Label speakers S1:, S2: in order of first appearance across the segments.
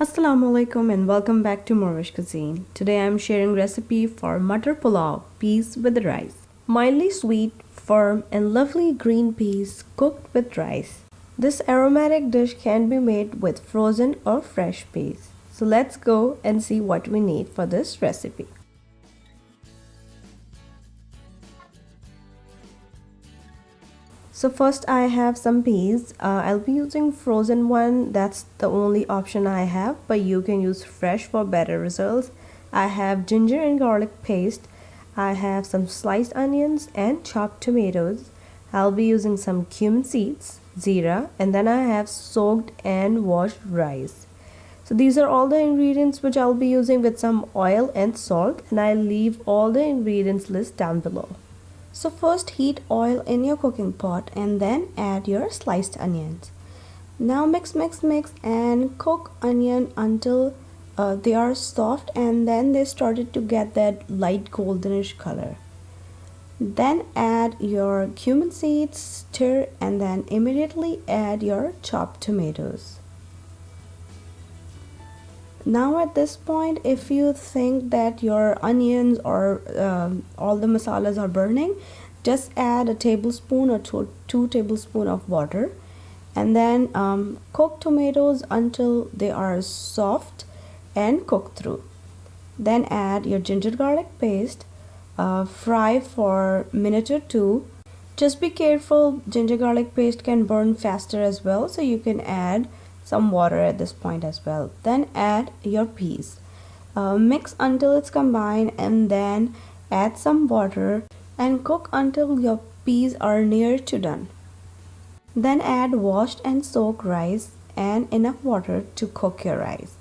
S1: Assalamu alaikum and welcome back to morEwish cuisine. Today I am sharing recipe for Matar Pulao, peas with rice. Mildly sweet, firm and lovely green peas cooked with rice. This aromatic dish can be made with frozen or fresh peas. So let's go and see what we need for this recipe. So first I have some peas. I'll be using frozen one. That's the only option I have, but you can use fresh for better results. I have ginger and garlic paste. I have some sliced onions and chopped tomatoes. I'll be using some cumin seeds, zira, and then I have soaked and washed rice. So these are all the ingredients which I'll be using with some oil and salt, and I'll leave all the ingredients list down below. So first heat oil in your cooking pot and then add your sliced onions. Now mix and cook onion until they are soft and then they started to get that light goldenish color. Then add your cumin seeds, stir, and then immediately add your chopped tomatoes. Now at this point, if you think that your onions or all the masalas are burning, just add a tablespoon or two tablespoons of water and then cook tomatoes until they are soft and cook through. Then add your ginger garlic paste, fry for a minute or two. Just be careful, ginger garlic paste can burn faster as well, so you can add some water at this point as well. Then add your peas. Mix until it's combined and then add some water and cook until your peas are near to done. Then add washed and soaked rice and enough water to cook your rice.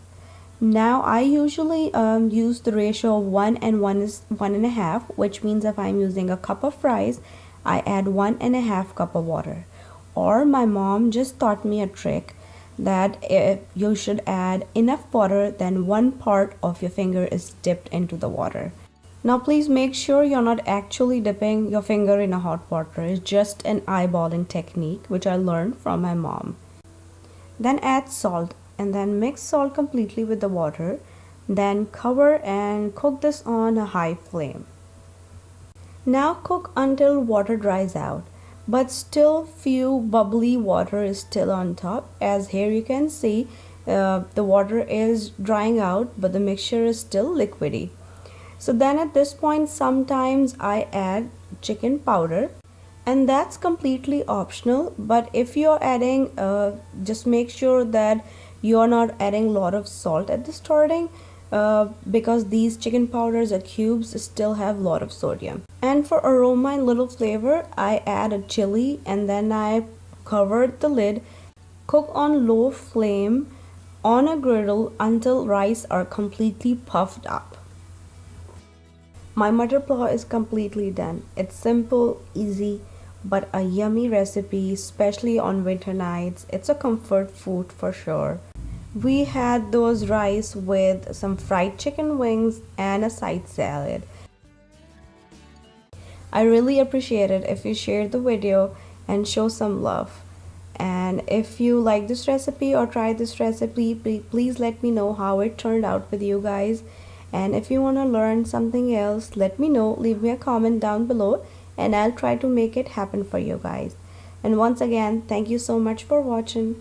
S1: Now I usually use the ratio of 1 and 1 is 1.5, which means if I'm using a cup of rice, I add 1.5 cup of water. Or my mom just taught me a trick that you should add enough water then 1 part of your finger is dipped into the water. Now please make sure you're not actually dipping your finger in a hot water. It's just an eyeballing technique which I learned from my mom. Then add salt and then mix salt completely with the water. Then cover and cook this on a high flame. Now cook until water dries out, but still few bubbly water is still on top, as here you can see the water is drying out but the mixture is still liquidy. So then at this point sometimes I add chicken powder, and that's completely optional, but if you're adding just make sure that you're not adding a lot of salt at the starting, because these chicken powders or cubes still have a lot of sodium. And for aroma and little flavor, I add a chili and then I covered the lid. Cook on low flame on a griddle until rice are completely puffed up. My Matar Pulao is completely done. It's simple, easy, but a yummy recipe, especially on winter nights. It's a comfort food for sure. We had those rice with some fried chicken wings and a side salad. I really appreciate it if you share the video and show some love. And if you like this recipe or try this recipe, please let me know how it turned out with you guys. And if you want to learn something else, let me know. Leave me a comment down below and I'll try to make it happen for you guys. And once again, thank you so much for watching.